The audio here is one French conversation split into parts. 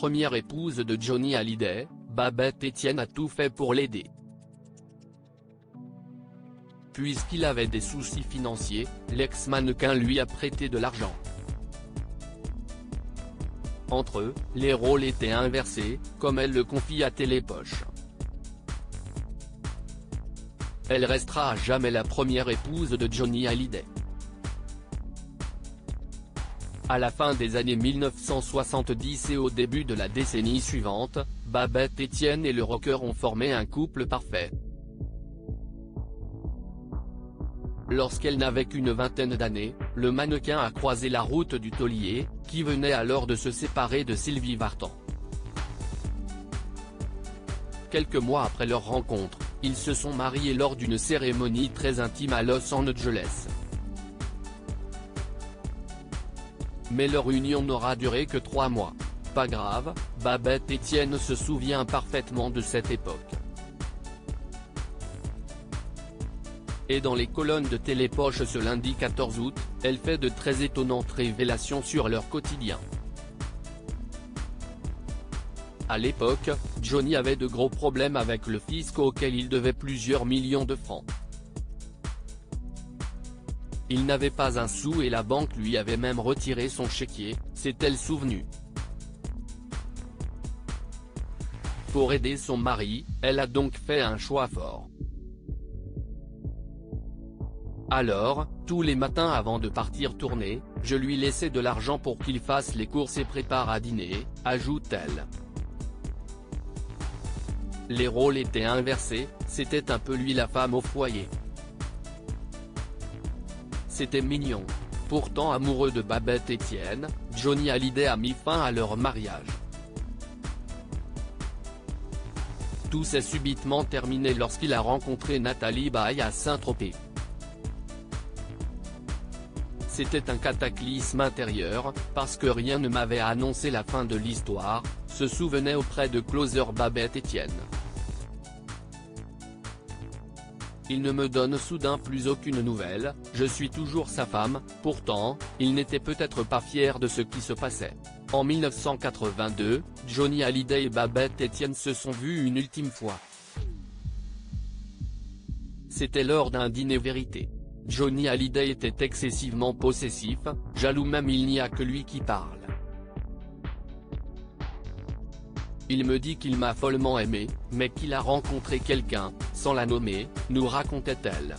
première épouse de Johnny Hallyday, Babette Etienne a tout fait pour l'aider. Puisqu'il avait des soucis financiers, l'ex-mannequin lui a prêté de l'argent. Entre eux, les rôles étaient inversés, comme elle le confie à Télépoche. Elle restera à jamais la première épouse de Johnny Hallyday. À la fin des années 1970 et au début de la décennie suivante, Babette Etienne et le rocker ont formé un couple parfait. Lorsqu'elle n'avait qu'une vingtaine d'années, le mannequin a croisé la route du taulier, qui venait alors de se séparer de Sylvie Vartan. Quelques mois après leur rencontre, ils se sont mariés lors d'une cérémonie très intime à Los Angeles. Mais leur union n'aura duré que 3 mois. Pas grave, Babette Etienne se souvient parfaitement de cette époque. Et dans les colonnes de Télépoche ce lundi 14 août, elle fait de très étonnantes révélations sur leur quotidien. À l'époque, Johnny avait de gros problèmes avec le fisc auquel il devait plusieurs millions de francs. Il n'avait pas un sou et la banque lui avait même retiré son chéquier, s'est-elle souvenue. Pour aider son mari, elle a donc fait un choix fort. Alors, tous les matins avant de partir tourner, je lui laissais de l'argent pour qu'il fasse les courses et prépare à dîner, ajoute-t-elle. Les rôles étaient inversés, c'était un peu lui la femme au foyer. C'était mignon. Pourtant amoureux de Babette Etienne, Johnny Hallyday a mis fin à leur mariage. Tout s'est subitement terminé lorsqu'il a rencontré Nathalie Baye à Saint-Tropez. C'était un cataclysme intérieur, parce que rien ne m'avait annoncé la fin de l'histoire, se souvenait auprès de Closer Babette Etienne. Il ne me donne soudain plus aucune nouvelle, je suis toujours sa femme, pourtant, il n'était peut-être pas fier de ce qui se passait. En 1982, Johnny Hallyday et Babette Etienne se sont vus une ultime fois. C'était lors d'un dîner vérité. Johnny Hallyday était excessivement possessif, jaloux même il n'y a que lui qui parle. Il me dit qu'il m'a follement aimé, mais qu'il a rencontré quelqu'un, sans la nommer, nous racontait-elle.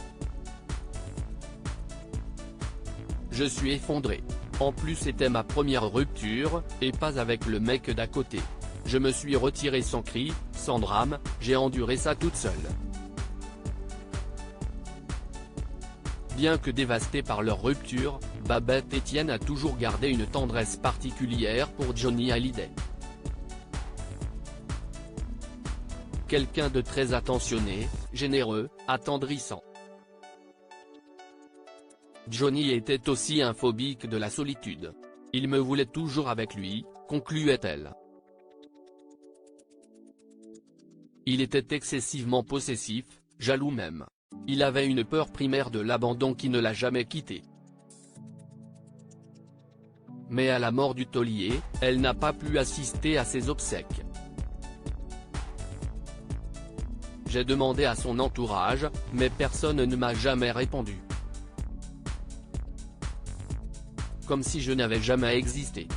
Je suis effondré. En plus c'était ma première rupture, et pas avec le mec d'à côté. Je me suis retiré sans cri, sans drame, j'ai enduré ça toute seule. Bien que dévastée par leur rupture, Babette Etienne a toujours gardé une tendresse particulière pour Johnny Hallyday. Quelqu'un de très attentionné, généreux, attendrissant. Johnny était aussi un phobique de la solitude. Il me voulait toujours avec lui, concluait-elle. Il était excessivement possessif, jaloux même. Il avait une peur primaire de l'abandon qui ne l'a jamais quitté. Mais à la mort du taulier, elle n'a pas pu assister à ses obsèques. J'ai demandé à son entourage, mais personne ne m'a jamais répondu. Comme si je n'avais jamais existé.